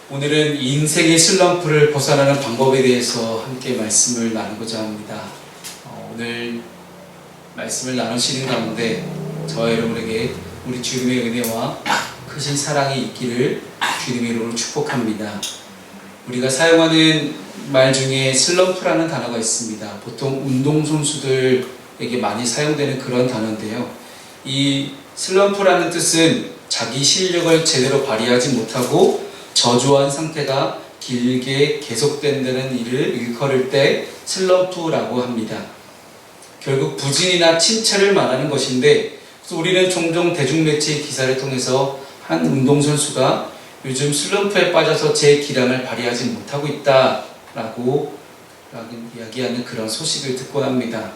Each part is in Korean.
오늘은 인생의 슬럼프를 벗어나는 방법에 대해서 함께 말씀을 나누고자 합니다. 오늘 말씀을 나누시는 가운데 저와 여러분에게 우리 주님의 은혜와 크신 사랑이 있기를 주님의 이름으로 축복합니다. 우리가 사용하는 말 중에 슬럼프라는 단어가 있습니다. 보통 운동선수들에게 많이 사용되는 그런 단어인데요. 이 슬럼프라는 뜻은 자기 실력을 제대로 발휘하지 못하고 저조한 상태가 길게 계속된다는 일을 일컬을 때 슬럼프라고 합니다. 결국 부진이나 침체를 말하는 것인데, 그래서 우리는 종종 대중매체 기사를 통해서 한 운동선수가 요즘 슬럼프에 빠져서 제 기량을 발휘하지 못하고 있다라고 이야기하는 그런 소식을 듣곤 합니다.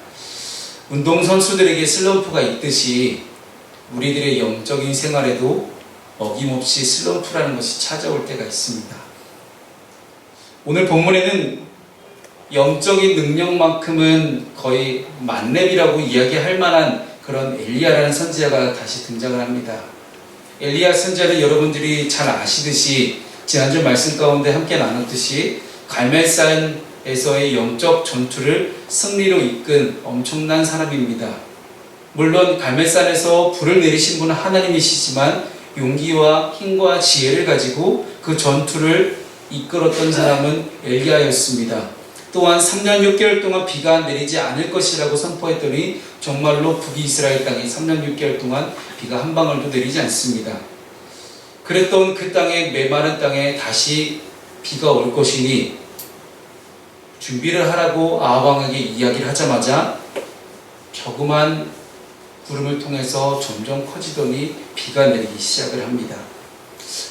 운동선수들에게 슬럼프가 있듯이 우리들의 영적인 생활에도 어김없이 슬럼프라는 것이 찾아올 때가 있습니다. 오늘 본문에는 영적인 능력만큼은 거의 만렙이라고 이야기할 만한 그런 엘리야라는 선지자가 다시 등장을 합니다. 엘리야 선지자는 여러분들이 잘 아시듯이 지난주 말씀 가운데 함께 나눴듯이 갈멜산에서의 영적 전투를 승리로 이끈 엄청난 사람입니다. 물론 갈멜산에서 불을 내리신 분은 하나님이시지만 용기와 힘과 지혜를 가지고 그 전투를 이끌었던 사람은 엘리야였습니다. 또한 3년 6개월 동안 비가 내리지 않을 것이라고 선포했더니 정말로 북이스라엘 땅에 3년 6개월 동안 비가 한 방울도 내리지 않습니다. 그랬던 그 땅에, 메마른 땅에 다시 비가 올 것이니 준비를 하라고 아합 왕에게 이야기를 하자마자 조그만 구름을 통해서 점점 커지더니 비가 내리기 시작을 합니다.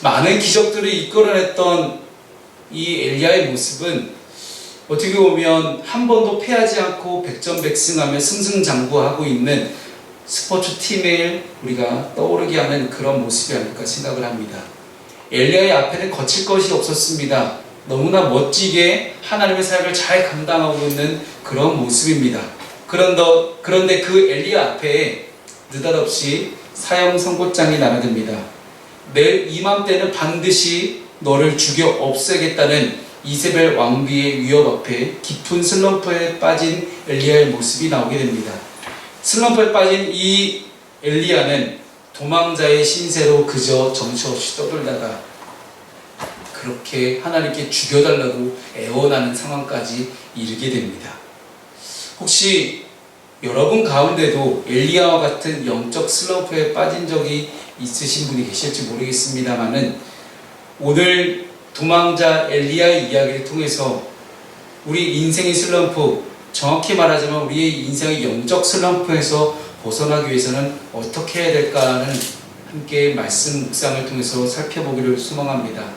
많은 기적들을 이끌어냈던 이 엘리야의 모습은 어떻게 보면 한 번도 패하지 않고 백전백승하며 승승장구하고 있는 스포츠 팀을 우리가 떠오르게 하는 그런 모습이 아닐까 생각을 합니다. 엘리야의 앞에는 거칠 것이 없었습니다. 너무나 멋지게 하나님의 사역을 잘 감당하고 있는 그런 모습입니다. 그런데 그 엘리야 앞에 느닷없이 사형 선고장이 날아듭니다. 내일 이맘때는 반드시 너를 죽여 없애겠다는 이세벨 왕비의 위협 앞에 깊은 슬럼프에 빠진 엘리야의 모습이 나오게 됩니다. 슬럼프에 빠진 이 엘리야는 도망자의 신세로 그저 정처없이 떠돌다가 그렇게 하나님께 죽여달라고 애원하는 상황까지 이르게 됩니다. 혹시 여러분 가운데도 엘리야와 같은 영적 슬럼프에 빠진 적이 있으신 분이 계실지 모르겠습니다만은 오늘 도망자 엘리야의 이야기를 통해서 우리 인생의 슬럼프, 정확히 말하자면 우리의 인생의 영적 슬럼프에서 벗어나기 위해서는 어떻게 해야 될까는 함께 말씀 묵상을 통해서 살펴보기를 소망합니다.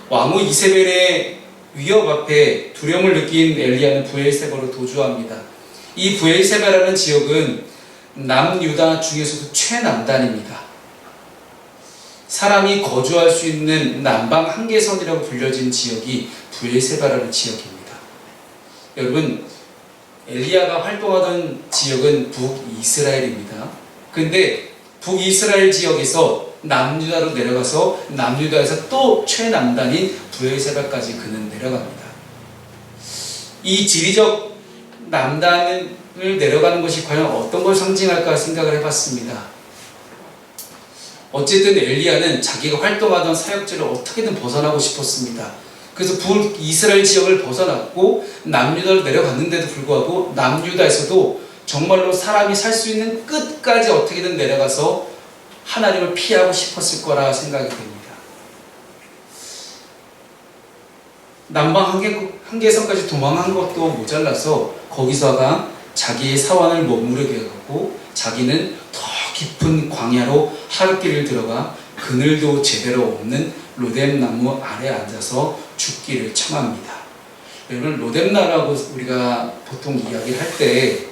왕후 이세벨의 위협 앞에 두려움을 느낀 엘리야는 브엘세바로 도주합니다. 이 브엘세바라는 지역은 남유다 중에서도 최남단입니다. 사람이 거주할 수 있는 남방 한계선이라고 불려진 지역이 브엘세바라는 지역입니다. 여러분, 엘리야가 활동하던 지역은 북이스라엘입니다. 근데 북이스라엘 지역에서 남유다로 내려가서 남유다에서 또 최남단인 브엘세바까지 그는 내려갑니다. 이 지리적 남단을 내려가는 것이 과연 어떤 걸 상징할까 생각을 해봤습니다. 어쨌든 엘리야는 자기가 활동하던 사역지를 어떻게든 벗어나고 싶었습니다. 그래서 북이스라엘 지역을 벗어났고 남유다로 내려갔는데도 불구하고 남유다에서도 정말로 사람이 살 수 있는 끝까지 어떻게든 내려가서 하나님을 피하고 싶었을 거라 생각이 됩니다. 남방 한계선까지 도망한 것도 모자라서 거기서가 자기의 사원을 머무르게 하고 자기는 더 깊은 광야로 하룻길을 들어가 그늘도 제대로 없는 로뎀나무 아래 앉아서 죽기를 청합니다. 여러분, 로뎀나무라고 우리가 보통 이야기를 할 때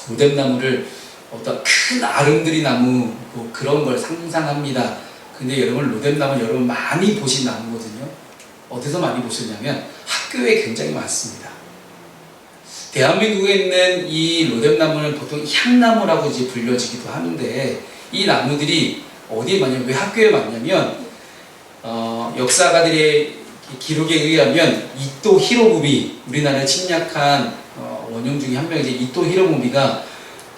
로뎀나무를 어떤 큰 아름드리 나무 뭐 그런 걸 상상합니다. 근데 여러분, 로뎀나무 여러분 많이 보신 나무거든요. 어디서 많이 보셨냐면 학교에 굉장히 많습니다. 대한민국에 있는 이 로뎀나무는 보통 향나무라고 이제 불려지기도 하는데 이 나무들이 어디에 많냐면, 왜 학교에 많냐면 역사가들의 기록에 의하면 이토 히로부미, 우리나라를 침략한 원형 중에 한 명이지 이토 히로부미가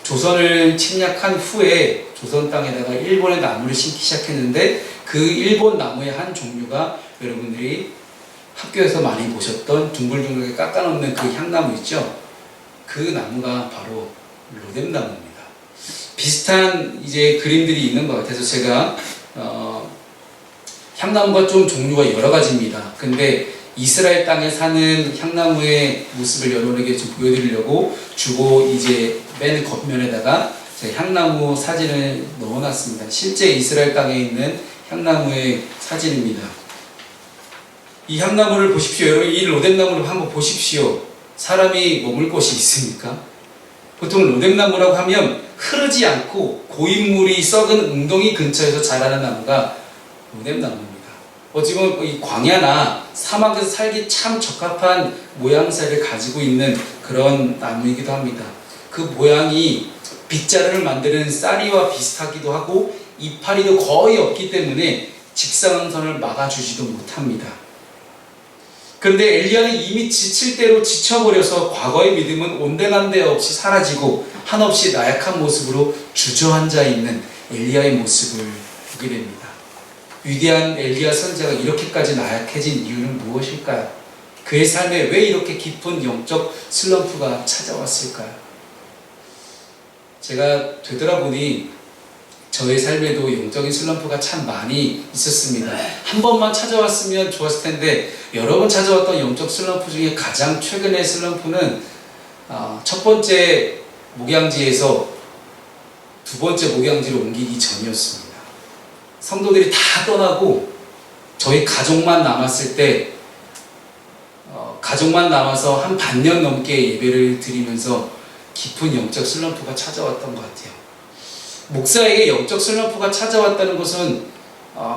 조선을 침략한 후에 조선 땅에다가 일본의 나무를 심기 시작했는데 그 일본 나무의 한 종류가 여러분들이 학교에서 많이 보셨던 둥글둥글하게 깎아놓는 그 향나무 있죠? 그 나무가 바로 로뎀나무입니다. 비슷한 이제 그림들이 있는 것 같아서 제가 향나무가 좀 종류가 여러 가지입니다. 근데 이스라엘 땅에 사는 향나무의 모습을 여러분에게 좀 보여드리려고 주고 이제 맨 겉면에다가 제가 향나무 사진을 넣어놨습니다. 실제 이스라엘 땅에 있는 향나무의 사진입니다. 이 향나무를 보십시오. 여러분 이 로뎀나무를 한번 보십시오. 사람이 머물 곳이 있습니까? 보통 로뎀나무라고 하면 흐르지 않고 고인물이 썩은 웅덩이 근처에서 자라는 나무가 로뎀나무입니다. 지금 이 광야나 사막에서 살기 참 적합한 모양새를 가지고 있는 그런 나무이기도 합니다. 그 모양이 빗자루를 만드는 쌀이와 비슷하기도 하고 이파리도 거의 없기 때문에 직사광선을 막아주지도 못합니다. 그런데 엘리야는 이미 지칠 대로 지쳐버려서 과거의 믿음은 온데간데 없이 사라지고 한없이 나약한 모습으로 주저앉아 있는 엘리야의 모습을 보게 됩니다. 위대한 엘리야 선지자가 이렇게까지 나약해진 이유는 무엇일까요? 그의 삶에 왜 이렇게 깊은 영적 슬럼프가 찾아왔을까요? 제가 되돌아보니 저의 삶에도 영적인 슬럼프가 참 많이 있었습니다. 한 번만 찾아왔으면 좋았을 텐데 여러 번 찾아왔던 영적 슬럼프 중에 가장 최근의 슬럼프는 첫 번째 목양지에서 두 번째 목양지로 옮기기 전이었습니다. 성도들이 다 떠나고 저희 가족만 남았을 때 가족만 남아서 한 반년 넘게 예배를 드리면서 깊은 영적 슬럼프가 찾아왔던 것 같아요. 목사에게 영적 슬럼프가 찾아왔다는 것은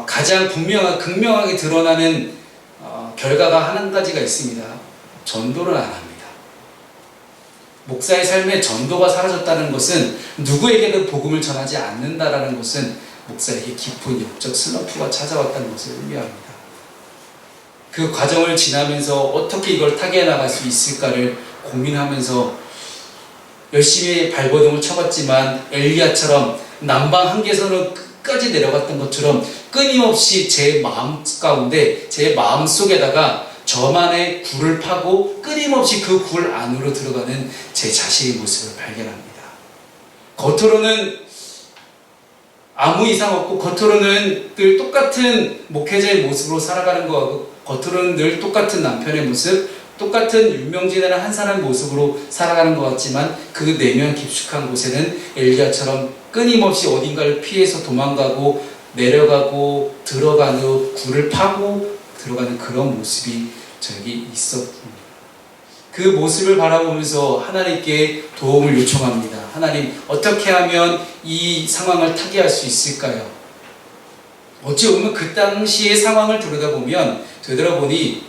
가장 극명하게 드러나는 결과가 한 가지가 있습니다. 전도를 안 합니다. 목사의 삶에 전도가 사라졌다는 것은 누구에게도 복음을 전하지 않는다라는 것은 목사에게 깊은 영적 슬럼프가 찾아왔다는 것을 의미합니다. 그 과정을 지나면서 어떻게 이걸 타개해 나갈 수 있을까를 고민하면서 열심히 발버둥을 쳐봤지만 엘리야처럼 남방 한계선을 끝까지 내려갔던 것처럼 끊임없이 제 마음 가운데 제 마음 속에다가 저만의 굴을 파고 끊임없이 그 굴 안으로 들어가는 제 자신의 모습을 발견합니다. 겉으로는 아무 이상 없고 겉으로는 늘 똑같은 목회자의 모습으로 살아가는 것 같고 겉으로는 늘 똑같은 남편의 모습, 똑같은 윤명진이라는 한 사람 모습으로 살아가는 것 같지만 그 내면 깊숙한 곳에는 엘리야처럼 끊임없이 어딘가를 피해서 도망가고 내려가고 들어가는 굴을 파고 들어가는 그런 모습이 저에게 있었습니다. 그 모습을 바라보면서 하나님께 도움을 요청합니다. 하나님, 어떻게 하면 이 상황을 타개할 수 있을까요? 어찌 보면 그 당시의 상황을 되돌아보니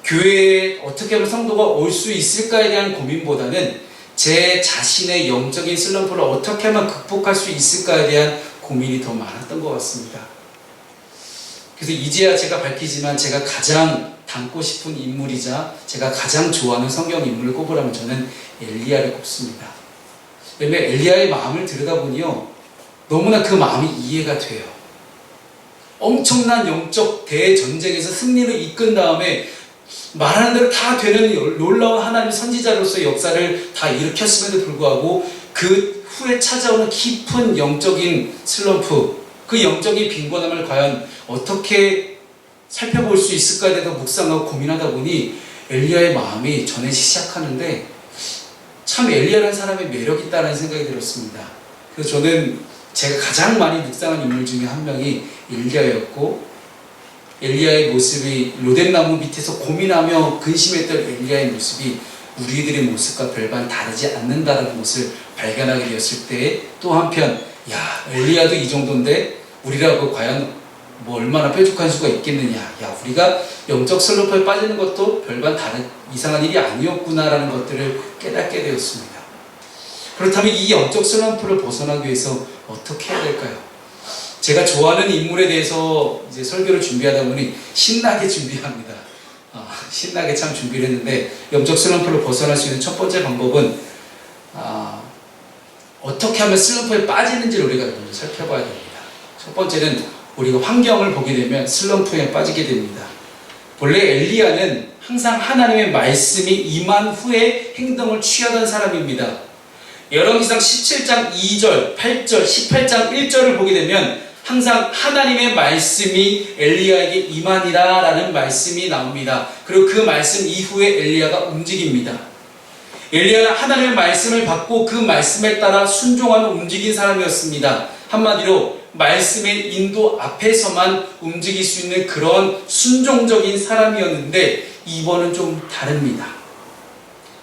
교회에 어떻게 하면 성도가 올 수 있을까에 대한 고민보다는 제 자신의 영적인 슬럼프를 어떻게 하면 극복할 수 있을까에 대한 고민이 더 많았던 것 같습니다. 그래서 이제야 제가 밝히지만 제가 가장 닮고 싶은 인물이자 제가 가장 좋아하는 성경 인물을 꼽으라면 저는 엘리야를 꼽습니다. 왜냐하면 엘리야의 마음을 들여다보니요, 너무나 그 마음이 이해가 돼요. 엄청난 영적 대전쟁에서 승리를 이끈 다음에 말하는 대로 다 되는 놀라운 하나님의 선지자로서의 역사를 다 일으켰음에도 불구하고 그 후에 찾아오는 깊은 영적인 슬럼프, 그 영적인 빈곤함을 과연 어떻게 살펴볼 수 있을까에 대해서 묵상하고 고민하다 보니 엘리야의 마음이 전해지기 시작하는데 참 엘리야라는 사람의 매력이 있다는 생각이 들었습니다. 그래서 저는 제가 가장 많이 묵상한 인물 중에 한 명이 엘리야였고, 엘리야의 모습이 로뎀나무 밑에서 고민하며 근심했던 엘리야의 모습이 우리들의 모습과 별반 다르지 않는다는 것을 발견하게 되었을 때 또 한편, 야, 엘리야도 이 정도인데 우리라고 과연 뭐 얼마나 뾰족한 수가 있겠느냐, 야, 우리가 영적 슬럼프에 빠지는 것도 별반 다른 이상한 일이 아니었구나라는 것들을 깨닫게 되었습니다. 그렇다면 이 영적 슬럼프를 벗어나기 위해서 어떻게 해야 될까요? 제가 좋아하는 인물에 대해서 이제 설교를 준비하다 보니 신나게 준비합니다. 신나게 참 준비를 했는데, 영적 슬럼프를 벗어날 수 있는 첫 번째 방법은 어떻게 하면 슬럼프에 빠지는지를 우리가 먼저 살펴봐야 됩니다. 첫 번째는 우리가 환경을 보게 되면 슬럼프에 빠지게 됩니다. 본래 엘리야는 항상 하나님의 말씀이 임한 후에 행동을 취하던 사람입니다. 열왕기상 17장 2절, 8절, 18장 1절을 보게 되면 항상 하나님의 말씀이 엘리야에게 임하니라 라는 말씀이 나옵니다. 그리고 그 말씀 이후에 엘리야가 움직입니다. 엘리야는 하나님의 말씀을 받고 그 말씀에 따라 순종하며 움직인 사람이었습니다. 한마디로 말씀의 인도 앞에서만 움직일 수 있는 그런 순종적인 사람이었는데, 이번은 좀 다릅니다.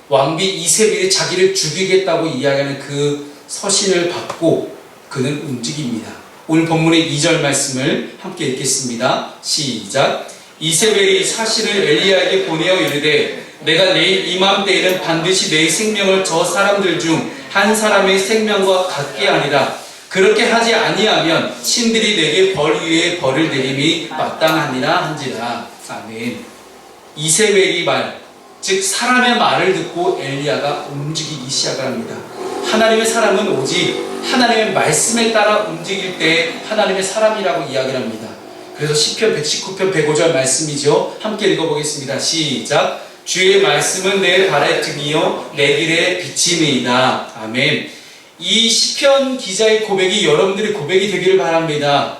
왕비 이세벨이 자기를 죽이겠다고 이야기하는 그 서신을 받고 그는 움직입니다. 오늘 본문의 2절 말씀을 함께 읽겠습니다. 시작. 이세벨이 사신을 엘리야에게 보내어 이르되 내가 내일 이맘때에는 반드시 내 생명을 저 사람들 중 한 사람의 생명과 같게 하리라. 그렇게 하지 아니하면 신들이 내게 벌 위에 벌을 내림이 마땅하니라 한지라. 아멘. 이세벨이 말, 즉 사람의 말을 듣고 엘리야가 움직이기 시작을 합니다. 하나님의 사람은 오직 하나님의 말씀에 따라 움직일 때 하나님의 사람이라고 이야기를 합니다. 그래서 시편 119편 105절 말씀이죠. 함께 읽어보겠습니다. 시작. 주의 말씀은 내 발의 등이요 내 길의 빛이니이다. 아멘. 이 시편 기자의 고백이 여러분들의 고백이 되기를 바랍니다.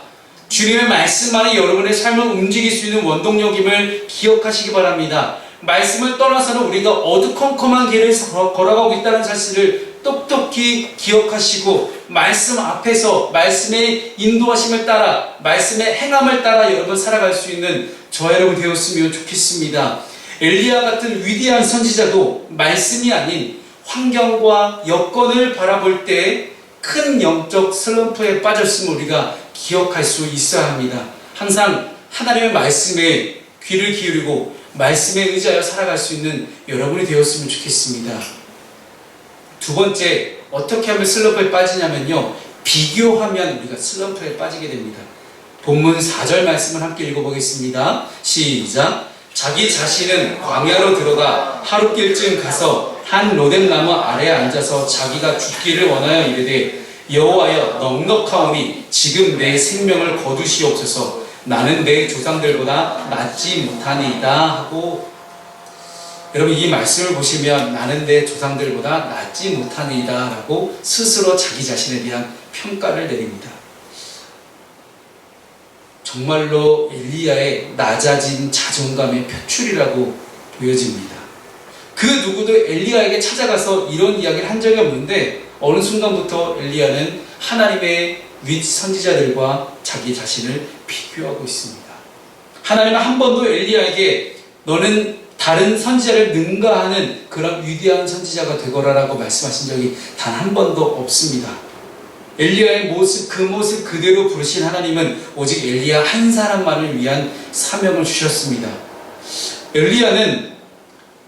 주님의 말씀만이 여러분의 삶을 움직일 수 있는 원동력임을 기억하시기 바랍니다. 말씀을 떠나서는 우리가 어두컴컴한 길을 걸어가고 있다는 사실을 똑똑히 기억하시고, 말씀 앞에서 말씀의 인도하심을 따라 말씀의 행함을 따라 여러분 살아갈 수 있는 저 여러분 되었으면 좋겠습니다. 엘리야 같은 위대한 선지자도 말씀이 아닌 환경과 여건을 바라볼 때 큰 영적 슬럼프에 빠졌음을 우리가 기억할 수 있어야 합니다. 항상 하나님의 말씀에 귀를 기울이고 말씀에 의지하여 살아갈 수 있는 여러분이 되었으면 좋겠습니다. 두 번째, 어떻게 하면 슬럼프에 빠지냐면요, 비교하면 우리가 슬럼프에 빠지게 됩니다. 본문 4절 말씀을 함께 읽어보겠습니다. 시작. 자기 자신은 광야로 들어가 하룻길쯤 가서 한 로뎀나무 아래에 앉아서 자기가 죽기를 원하여 이르되 여호와여 넉넉하오니 지금 내 생명을 거두시옵소서. 나는 내 조상들보다 낫지 못하니이다 하고, 여러분 이 말씀을 보시면 나는 내 조상들보다 낫지 못하니이다 라고 스스로 자기 자신에 대한 평가를 내립니다. 정말로 엘리야의 낮아진 자존감의 표출이라고 보여집니다. 그 누구도 엘리야에게 찾아가서 이런 이야기를 한 적이 없는데 어느 순간부터 엘리야는 하나님의 윗 선지자들과 자기 자신을 비교하고 있습니다. 하나님은 한 번도 엘리야에게 너는 다른 선지자를 능가하는 그런 위대한 선지자가 되거라라고 말씀하신 적이 단 한 번도 없습니다. 엘리야의 모습, 그 모습 그대로 부르신 하나님은 오직 엘리야 한 사람만을 위한 사명을 주셨습니다. 엘리야는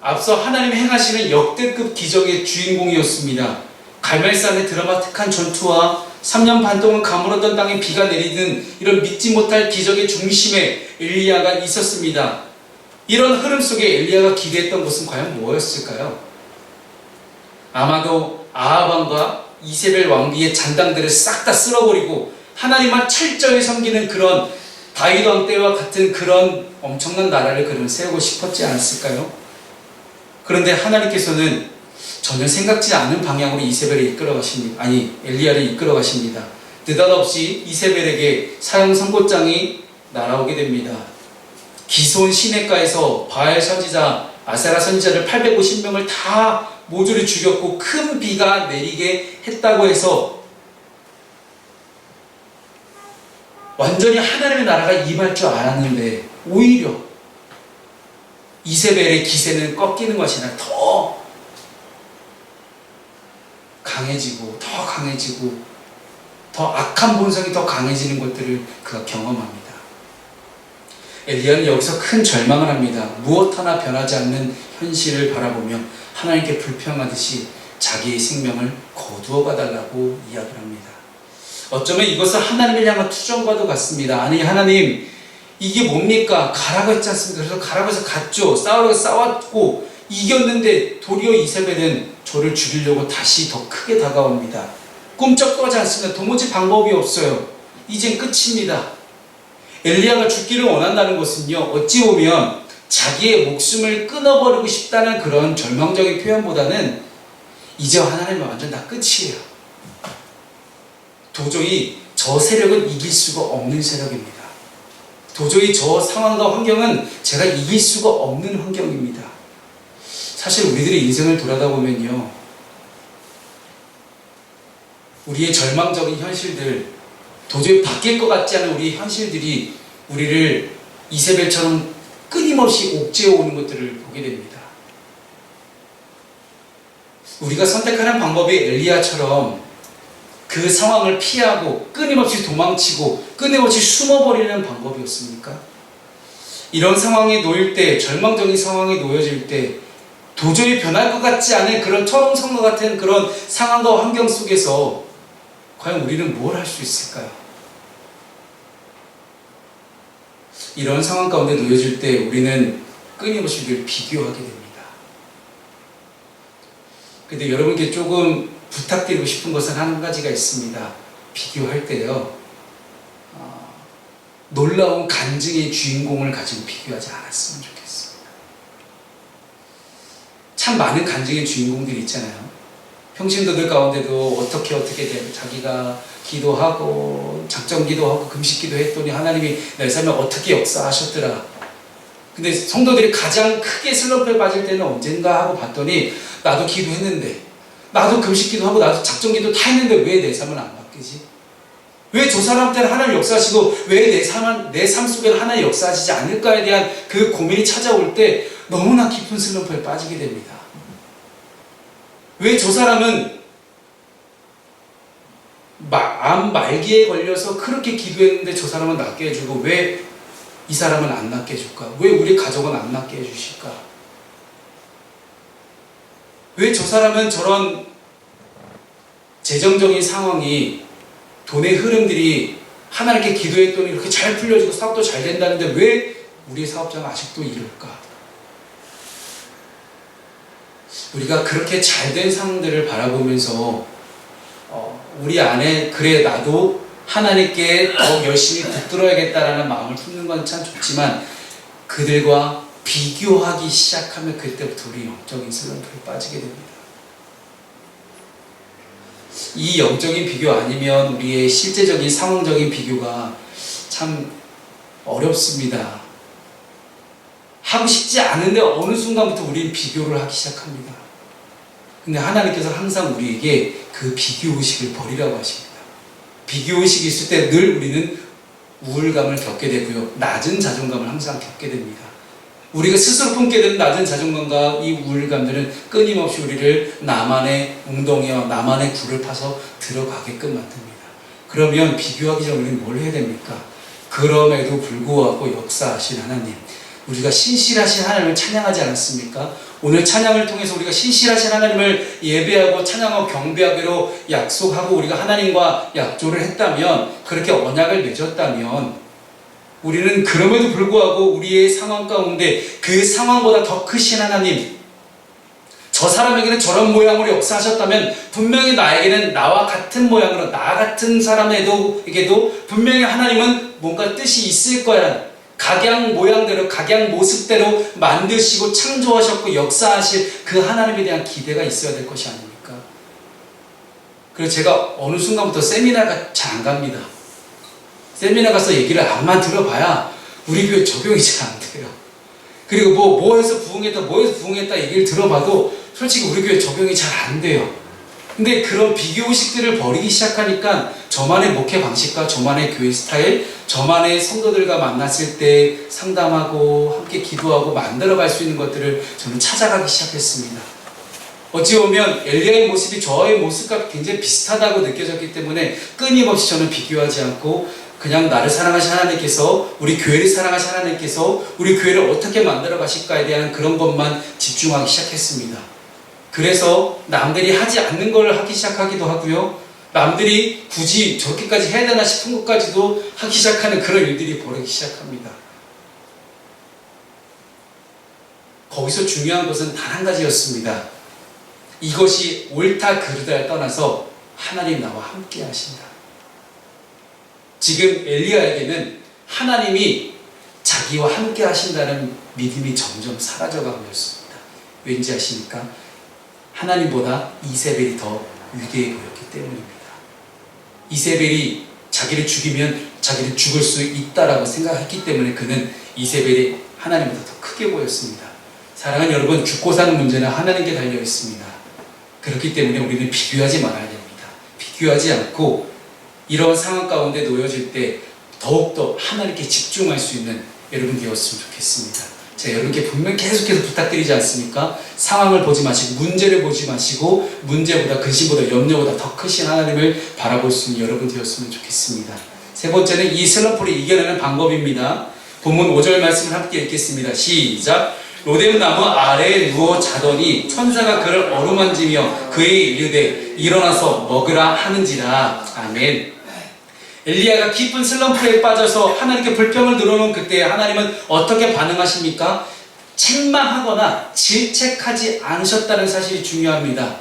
앞서 하나님이 행하시는 역대급 기적의 주인공이었습니다. 갈멜산의 드라마틱한 전투와 3년 반 동안 가물었던 땅에 비가 내리는 이런 믿지 못할 기적의 중심에 엘리야가 있었습니다. 이런 흐름 속에 엘리야가 기대했던 것은 과연 무엇이었을까요? 아마도 아합 왕과 이세벨 왕비의 잔당들을 싹 다 쓸어버리고 하나님만 철저히 섬기는 그런 다윗 왕 때와 같은 그런 엄청난 나라를 그는 세우고 싶었지 않았을까요? 그런데 하나님께서는 전혀 생각지 않은 방향으로 이세벨을 이끌어가십니다. 엘리야를 이끌어가십니다. 느닷없이 이세벨에게 사형 선고장이 날아오게 됩니다. 기손 시내가에서 바알 선지자, 아세라 선지자를 850명을 다 모조리 죽였고 큰 비가 내리게 했다고 해서 완전히 하나님의 나라가 임할 줄 알았는데 오히려 이세벨의 기세는 꺾이는 것이 아니라 더 강해지고 더 악한 본성이 더 강해지는 것들을 그가 경험합니다. 엘리야는 여기서 큰 절망을 합니다. 무엇 하나 변하지 않는 현실을 바라보며 하나님께 불평하듯이 자기의 생명을 거두어 가달라고 이야기를 합니다. 어쩌면 이것은 하나님을 향한 투정과도 같습니다. 아니 하나님 이게 뭡니까? 가라고 했지 않습니까? 그래서 가라고 해서 갔죠. 싸우려고 싸웠고 이겼는데 도리어 이세벨은 저를 죽이려고 다시 더 크게 다가옵니다. 꿈쩍도 하지 않습니다. 도무지 방법이 없어요. 이젠 끝입니다. 엘리야가 죽기를 원한다는 것은요, 어찌 보면 자기의 목숨을 끊어버리고 싶다는 그런 절망적인 표현보다는 이제 하나님은 완전 다 끝이에요. 도저히 저 세력은 이길 수가 없는 세력입니다. 도저히 저 상황과 환경은 제가 이길 수가 없는 환경입니다. 사실 우리들의 인생을 돌아다보면요, 우리의 절망적인 현실들, 도저히 바뀔 것 같지 않은 우리의 현실들이 우리를 이세벨처럼 끊임없이 옥죄어 오는 것들을 보게 됩니다. 우리가 선택하는 방법이 엘리야처럼 그 상황을 피하고 끊임없이 도망치고 끊임없이 숨어버리는 방법이었습니까? 이런 상황에 놓일 때, 절망적인 상황에 놓여질 때 도저히 변할 것 같지 않은 그런 초롱성과 같은 그런 상황과 환경 속에서 과연 우리는 뭘 할 수 있을까요? 이런 상황 가운데 놓여질 때 우리는 끊임없이 늘 비교하게 됩니다. 근데 여러분께 조금 부탁드리고 싶은 것은 한 가지가 있습니다. 비교할 때요, 놀라운 간증의 주인공을 가지고 비교하지 않았으면 좋겠습니다. 참 많은 간증의 주인공들이 있잖아요. 평신도들 가운데도 어떻게 자기가 기도하고 작정 기도하고 금식 기도했더니 하나님이 내 삶에 어떻게 역사하셨더라. 근데 성도들이 가장 크게 슬럼프에 빠질 때는 언젠가 하고 봤더니 나도 기도했는데, 나도 금식 기도하고 나도 작정 기도 다 했는데 왜 내 삶은 안 바뀌지? 왜 저 사람 때는 하나님 역사하시고 왜 내 삶 속에는 하나님 역사하시지 않을까에 대한 그 고민이 찾아올 때 너무나 깊은 슬럼프에 빠지게 됩니다. 왜 저 사람은 암 말기에 걸려서 그렇게 기도했는데 저 사람은 낫게 해주고 왜 이 사람은 안 낫게 해줄까? 왜 우리 가족은 안 낫게 해주실까? 왜 저 사람은 저런 재정적인 상황이, 돈의 흐름들이 하나님께 기도했더니 이렇게 잘 풀려지고 사업도 잘 된다는데 왜 우리의 사업자는 아직도 이럴까? 우리가 그렇게 잘된 상황들을 바라보면서 우리 안에 그래 나도 하나님께 더 열심히 붙들어야겠다라는 마음을 품는 건 참 좋지만 그들과 비교하기 시작하면 그때부터 우리 영적인 슬럼프에 빠지게 됩니다. 이 영적인 비교 아니면 우리의 실제적인 상황적인 비교가 참 어렵습니다. 하고 싶지 않은데 어느 순간부터 우리는 비교를 하기 시작합니다. 근데 하나님께서 항상 우리에게 그 비교의식을 버리라고 하십니다. 비교의식이 있을 때 늘 우리는 우울감을 겪게 되고요, 낮은 자존감을 항상 겪게 됩니다. 우리가 스스로 품게 되는 낮은 자존감과 이 우울감들은 끊임없이 우리를 나만의 웅덩이와 나만의 굴을 파서 들어가게끔 만듭니다. 그러면 비교하기 전에 우리는 뭘 해야 됩니까? 그럼에도 불구하고 역사하신 하나님, 우리가 신실하신 하나님을 찬양하지 않았습니까? 오늘 찬양을 통해서 우리가 신실하신 하나님을 예배하고 찬양하고 경배하기로 약속하고 우리가 하나님과 약조를 했다면, 그렇게 언약을 맺었다면 우리는 그럼에도 불구하고 우리의 상황 가운데 그 상황보다 더 크신 하나님, 저 사람에게는 저런 모양으로 역사하셨다면 분명히 나에게는 나와 같은 모양으로 나 같은 사람에게도 분명히 하나님은 뭔가 뜻이 있을 거야. 각양 모양대로 각양 모습대로 만드시고 창조하셨고 역사하실 그 하나님에 대한 기대가 있어야 될 것이 아닙니까? 그래서 제가 어느 순간부터 세미나가 잘 안 갑니다. 세미나 가서 얘기를 암만 들어봐야 우리 교회 적용이 잘 안 돼요. 그리고 뭐 해서 부흥했다 얘기를 들어봐도 솔직히 우리 교회 적용이 잘 안 돼요. 근데 그런 비교의식들을 버리기 시작하니까 저만의 목회 방식과 저만의 교회 스타일, 저만의 성도들과 만났을 때 상담하고 함께 기도하고 만들어갈 수 있는 것들을 저는 찾아가기 시작했습니다. 어찌 보면 엘리야의 모습이 저의 모습과 굉장히 비슷하다고 느껴졌기 때문에 끊임없이 저는 비교하지 않고 그냥 나를 사랑하신 하나님께서, 우리 교회를 사랑하신 하나님께서 우리 교회를 어떻게 만들어 가실까에 대한 그런 것만 집중하기 시작했습니다. 그래서 남들이 하지 않는 걸 하기 시작하기도 하고요, 남들이 굳이 저렇게까지 해야 되나 싶은 것까지도 하기 시작하는 그런 일들이 벌어지기 시작합니다. 거기서 중요한 것은 단 한 가지였습니다. 이것이 옳다 그르다를 떠나서 하나님 나와 함께 하신다. 지금 엘리야에게는 하나님이 자기와 함께 하신다는 믿음이 점점 사라져가고 있습니다. 왠지 아십니까? 하나님보다 이세벨이 더 위대해 보였기 때문입니다. 이세벨이 자기를 죽이면 자기를 죽을 수 있다라고 생각했기 때문에 그는 이세벨이 하나님보다 더 크게 보였습니다. 사랑하는 여러분, 죽고 사는 문제는 하나님께 달려 있습니다. 그렇기 때문에 우리는 비교하지 말아야 됩니다. 비교하지 않고 이런 상황 가운데 놓여질 때 더욱더 하나님께 집중할 수 있는 여러분 되었으면 좋겠습니다. 제가 여러분께 분명히 계속해서 부탁드리지 않습니까? 상황을 보지 마시고 문제를 보지 마시고 문제보다 근심보다 염려보다 더 크신 하나님을 바라볼 수 있는 여러분 되었으면 좋겠습니다. 세 번째는 이 슬럼프를 이겨내는 방법입니다. 본문 5절 말씀을 함께 읽겠습니다. 시작! 로뎀나무 아래에 누워 자더니 천사가 그를 어루만지며 그에게 이르되 일어나서 먹으라 하는지라. 아멘. 엘리야가 깊은 슬럼프에 빠져서 하나님께 불평을 늘어놓은 그때 하나님은 어떻게 반응하십니까? 책망하거나 질책하지 않으셨다는 사실이 중요합니다.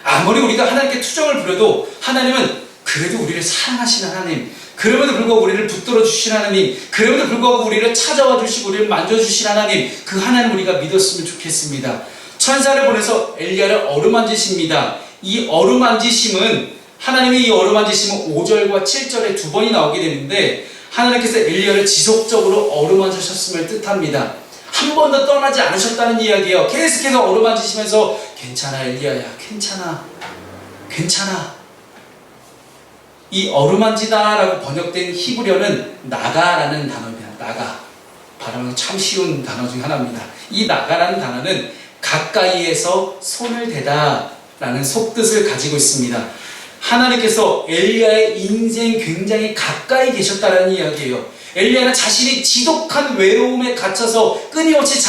아무리 우리가 하나님께 투정을 부려도 하나님은 그래도 우리를 사랑하시는 하나님, 그럼에도 불구하고 우리를 붙들어 주신 하나님, 그럼에도 불구하고 우리를 찾아와 주시고 우리를 만져주신 하나님, 그 하나님 우리가 믿었으면 좋겠습니다. 천사를 보내서 엘리야를 어루만지십니다. 이 어루만지심은 하나님의 이 어루만지심은 5절과 7절에 두 번이 나오게 되는데 하나님께서 엘리야를 지속적으로 어루만지셨음을 뜻합니다. 한 번도 떠나지 않으셨다는 이야기예요. 계속해서 어루만지시면서 괜찮아 엘리야야, 괜찮아, 괜찮아. 이 어루만지다라고 번역된 히브리어는 나가라는 단어입니다. 나가. 발음은 참 쉬운 단어 중 하나입니다. 이 나가라는 단어는 가까이에서 손을 대다 라는 속뜻을 가지고 있습니다. 하나님께서 엘리야의 인생 굉장히 가까이 계셨다는 이야기예요. 엘리야는 자신이 지독한 외로움에 갇혀서 끊임없이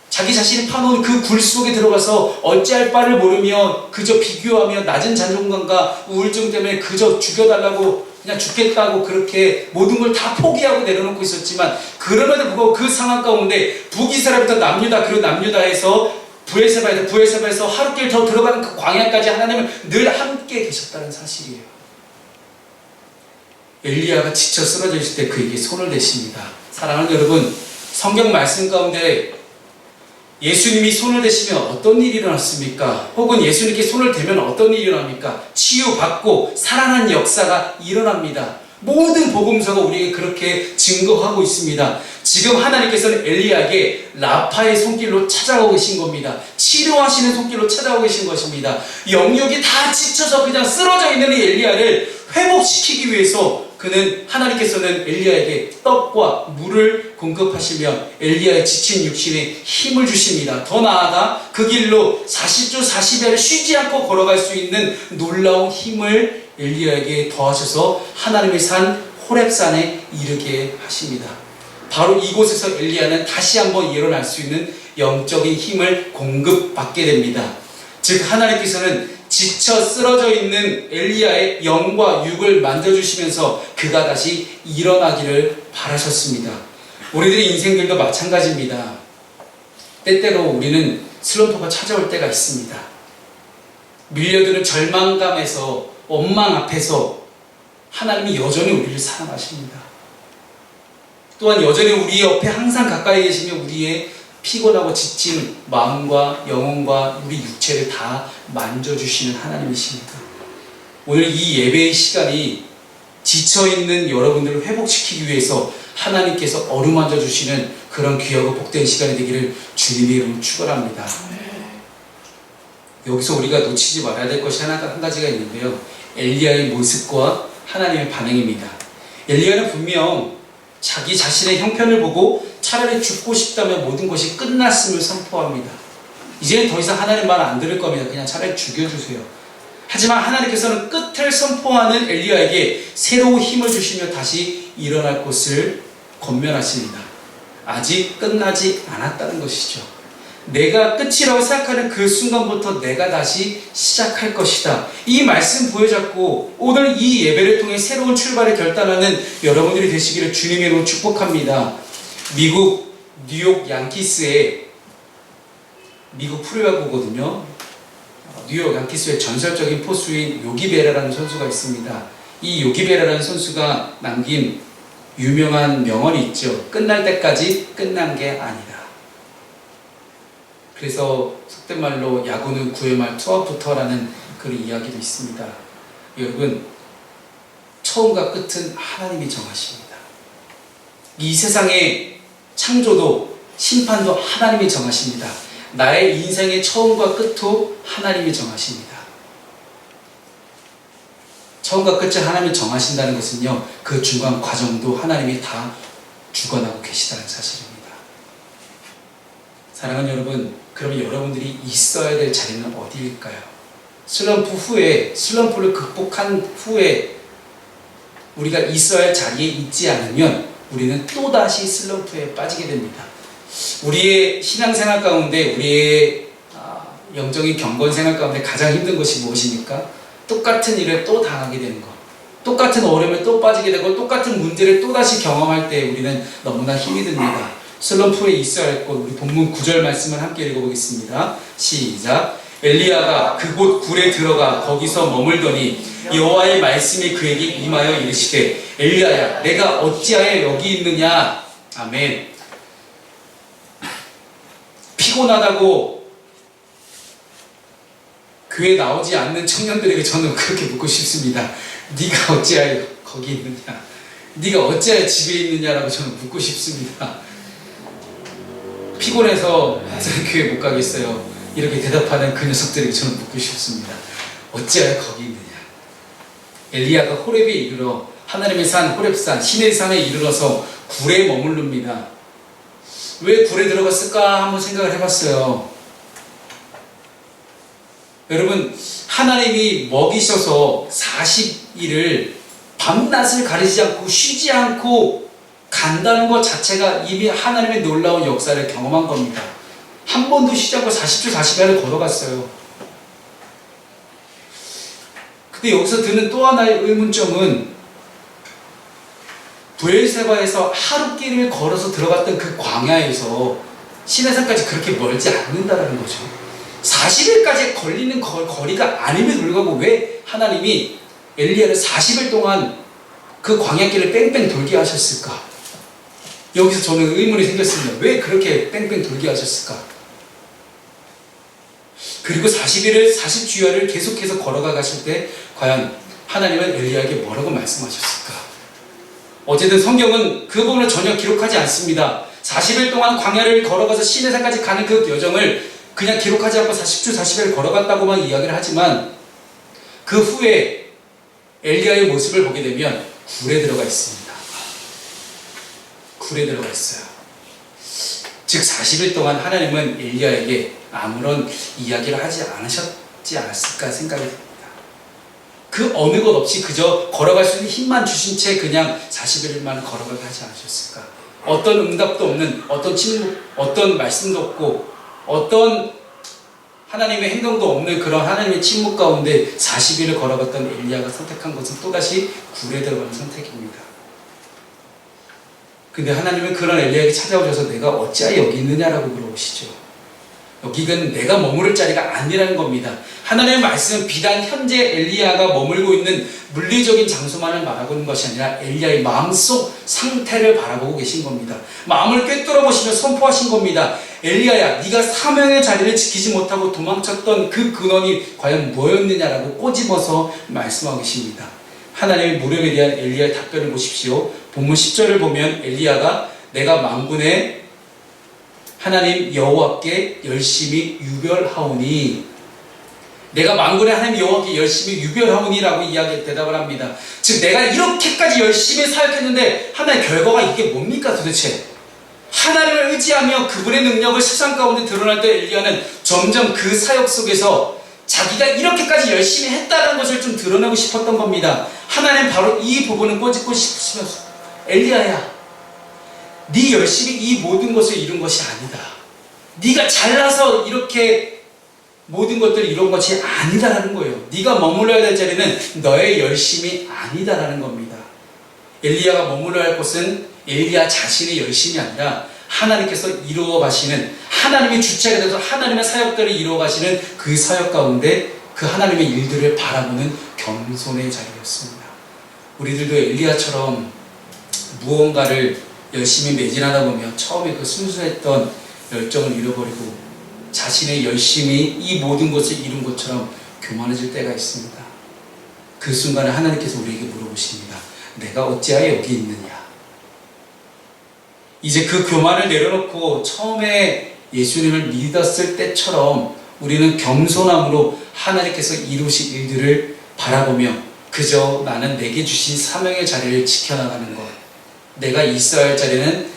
자기 자신이 파놓은 그 굴 속에 들어가서 어찌할 바를 모르며 그저 비교하며 낮은 자존감과 우울증 때문에 그저 죽여달라고 그냥 죽겠다고 그렇게 모든 걸 다 포기하고 내려놓고 있었지만 그럼에도 불구하고 그 상황 가운데 북이스라엘부터 남유다 그리고 남유다에서 부엘세바에서 하루길 더 들어가는 그 광야까지 하나님은 늘 함께 계셨다는 사실이에요. 엘리야가 지쳐 쓰러져 있을 때 그에게 손을 대십니다. 사랑하는 여러분, 성경 말씀 가운데 예수님이 손을 대시면 어떤 일이 일어났습니까? 혹은 예수님께 손을 대면 어떤 일이 일어납니까? 치유받고 살아난 역사가 일어납니다. 모든 복음서가 우리에게 그렇게 증거하고 있습니다. 지금 하나님께서는 엘리야에게 라파의 손길로 찾아오고 계신 겁니다. 치료하시는 손길로 찾아오고 계신 것입니다. 영역이 다 지쳐서 그냥 쓰러져 있는 이 엘리야를 회복시키기 위해서 그는 하나님께서는 엘리야에게 떡과 물을 공급하시며 엘리야의 지친 육신에 힘을 주십니다. 더 나아가 그 길로 40주 40야를 쉬지 않고 걸어갈 수 있는 놀라운 힘을 엘리야에게 더하셔서 하나님의 산 호렙산에 이르게 하십니다. 바로 이곳에서 엘리야는 다시 한번 일어날 수 있는 영적인 힘을 공급받게 됩니다. 즉 하나님께서는 지쳐 쓰러져 있는 엘리야의 영과 육을 만져주시면서 그가 다시 일어나기를 바라셨습니다. 우리들의 인생들도 마찬가지입니다. 때때로 우리는 슬럼프가 찾아올 때가 있습니다. 밀려드는 절망감에서 원망 앞에서 하나님이 여전히 우리를 사랑하십니다. 또한 여전히 우리 옆에 항상 가까이 계시며 우리의 피곤하고 지친 마음과 영혼과 우리 육체를 다 만져주시는 하나님이십니다. 오늘 이 예배의 시간이 지쳐있는 여러분들을 회복시키기 위해서 하나님께서 어루만져 주시는 그런 귀하고 복된 시간이 되기를 주님의 이름으로 축원합니다. 여기서 우리가 놓치지 말아야 될 것이 한 가지가 있는데요. 엘리야의 모습과 하나님의 반응입니다. 엘리야는 분명 자기 자신의 형편을 보고 차라리 죽고 싶다면 모든 것이 끝났음을 선포합니다. 이제는 더 이상 하나님 말 안 들을 겁니다. 그냥 차라리 죽여주세요. 하지만 하나님께서는 끝을 선포하는 엘리야에게 새로운 힘을 주시며 다시 일어날 것을 권면하십니다. 아직 끝나지 않았다는 것이죠. 내가 끝이라고 생각하는 그 순간부터 내가 다시 시작할 것이다. 이 말씀 부여잡고 오늘 이 예배를 통해 새로운 출발을 결단하는 여러분들이 되시기를 주님의 이름으로 축복합니다. 미국 뉴욕 양키스의 미국 프로야구거든요. 뉴욕 양키스의 전설적인 포수인 요기베라라는 선수가 있습니다. 이 요기베라라는 선수가 남긴 유명한 명언이 있죠. 끝날 때까지 끝난 게 아니다. 그래서 속된 말로 야구는 9회 말 투아웃부터라는 그런 이야기도 있습니다. 여러분, 처음과 끝은 하나님이 정하십니다. 이 세상의 창조도 심판도 하나님이 정하십니다. 나의 인생의 처음과 끝도 하나님이 정하십니다. 처음과 끝을 하나님이 정하신다는 것은요, 그 중간 과정도 하나님이 다 주관하고 계시다는 사실입니다. 사랑하는 여러분, 그러면 여러분들이 있어야 될 자리는 어디일까요? 슬럼프를 극복한 후에 우리가 있어야 할 자리에 있지 않으면 우리는 또다시 슬럼프에 빠지게 됩니다. 우리의 신앙생활 가운데, 우리의 영적인 경건생활 가운데 가장 힘든 것이 무엇입니까? 똑같은 일을 또 당하게 되는 것, 똑같은 어려움에 또 빠지게 되고 똑같은 문제를 또다시 경험할 때 우리는 너무나 힘이 듭니다. 슬럼프에 있어야 할 곳, 우리 본문 9절 말씀을 함께 읽어보겠습니다. 시작. 엘리야가 그곳 굴에 들어가 거기서 머물더니 여호와의 말씀이 그에게 임하여 이르시되 엘리야야 내가 어찌하여 여기 있느냐. 아멘. 피곤하다고 교회 나오지 않는 청년들에게 저는 그렇게 묻고 싶습니다. 네가 어찌하여 거기 있느냐, 네가 어찌하여 집에 있느냐라고 저는 묻고 싶습니다. 피곤해서 교회 못 가겠어요, 이렇게 대답하는 그 녀석들에게 저는 묻고 싶습니다. 어찌하여 거기 있느냐. 엘리야가 호렙에 이르러 하나님의 산 호렙산 시내 산에 이르러서 굴에 머무릅니다. 왜 굴에 들어갔을까 한번 생각을 해봤어요. 여러분, 하나님이 먹이셔서 40일을 밤낮을 가리지 않고 쉬지 않고 간다는 것 자체가 이미 하나님의 놀라운 역사를 경험한 겁니다. 한 번도 쉬지 않고 40주 40일을 걸어갔어요. 근데 여기서 드는 또 하나의 의문점은 브엘세바에서 하루길을 걸어서 들어갔던 그 광야에서 시내산까지 그렇게 멀지 않는다는 거죠. 40일까지 걸리는 거리가 아님에도 불구하고 왜 하나님이 엘리야를 40일 동안 그 광야길을 뺑뺑 돌게 하셨을까? 여기서 저는 의문이 생겼습니다. 왜 그렇게 뺑뺑 돌게 하셨을까? 그리고 40주야를 계속해서 걸어가 가실 때 과연 하나님은 엘리야에게 뭐라고 말씀하셨을까? 어쨌든 성경은 그 부분을 전혀 기록하지 않습니다. 40일 동안 광야를 걸어가서 시내산까지 가는 그 여정을 그냥 기록하지 않고 40주 40일을 걸어갔다고만 이야기를 하지만 그 후에 엘리야의 모습을 보게 되면 굴에 들어가 있습니다. 굴에 들어가 있어요. 즉 40일 동안 하나님은 엘리야에게 아무런 이야기를 하지 않으셨지 않았을까 생각이 듭니다. 그 어느 것 없이 그저 걸어갈 수 있는 힘만 주신 채 그냥 40일만 걸어가게 하지 않으셨을까? 어떤 응답도 없는, 어떤 침묵, 어떤 말씀도 없고 어떤 하나님의 행동도 없는 그런 하나님의 침묵 가운데 40일을 걸어갔던 엘리야가 선택한 것은 또다시 굴에 들어가는 선택입니다. 근데 하나님은 그런 엘리야에게 찾아오셔서 내가 어찌하여 여기 있느냐라고 물어보시죠. 여기는 내가 머무를 자리가 아니라는 겁니다. 하나님의 말씀은 비단 현재 엘리야가 머물고 있는 물리적인 장소만을 말하고 있는 것이 아니라 엘리야의 마음속 상태를 바라보고 계신 겁니다. 마음을 꿰뚫어 보시며 선포하신 겁니다. 엘리야야, 네가 사명의 자리를 지키지 못하고 도망쳤던 그 근원이 과연 뭐였느냐라고 꼬집어서 말씀하고 계십니다. 유다의 무렵에 대한 엘리야의 답변을 보십시오. 본문 10절을 보면 엘리야가 내가 만군의 하나님 여호와께 열심히 유별하오니, 내가 만군의 하나님 여호와께 열심히 유별하오니라고 대답을 합니다. 즉 내가 이렇게까지 열심히 사역했는데 하나의 결과가 이게 뭡니까 도대체? 하나님을 의지하며 그분의 능력을 세상 가운데 드러날 때 엘리야는 점점 그 사역 속에서 자기가 이렇게까지 열심히 했다는 것을 좀 드러내고 싶었던 겁니다. 하나님 바로 이 부분을 꼬집고 싶으시면서, 엘리야야, 네 열심히 이 모든 것을 이룬 것이 아니다. 네가 잘나서 이렇게 모든 것들을 이룬 것이 아니다라는 거예요. 네가 머물러야 될 자리는 너의 열심이 아니다라는 겁니다. 엘리야가 머물러야 할 곳은 엘리야 자신의 열심이 아니라 하나님께서 이루어 가시는, 하나님의 주체가 되어서 하나님의 사역들을 이루어 가시는 그 사역 가운데 그 하나님의 일들을 바라보는 겸손의 자리였습니다. 우리들도 엘리야처럼 무언가를 열심히 매진하다 보면 처음에 그 순수했던 열정을 잃어버리고 자신의 열심이 이 모든 것을 이룬 것처럼 교만해질 때가 있습니다. 그 순간에 하나님께서 우리에게 물어보십니다. 내가 어찌하여 여기 있느냐? 이제 그 교만을 내려놓고 처음에 예수님을 믿었을 때처럼 우리는 겸손함으로 하나님께서 이루신 일들을 바라보며 그저 나는 내게 주신 사명의 자리를 지켜나가는 것, 내가 있어야 할 자리는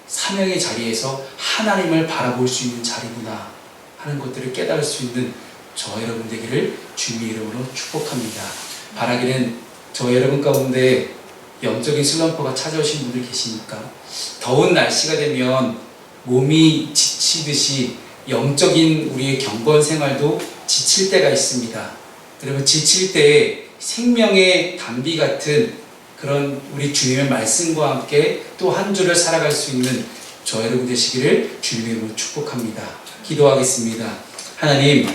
사명의 자리에서 하나님을 바라볼 수 있는 자리구나 하는 것들을 깨달을 수 있는 저 여러분 되기를 주님의 이름으로 축복합니다. 바라기는 저 여러분 가운데 영적인 슬럼프가 찾아오신 분들 계시니까 더운 날씨가 되면 몸이 지치듯이 영적인 우리의 경건 생활도 지칠 때가 있습니다. 여러분, 지칠 때 생명의 담비 같은 그런 우리 주님의 말씀과 함께 또 한 주를 살아갈 수 있는 저 여러분 되시기를 주님의 이름으로 축복합니다. 기도하겠습니다. 하나님,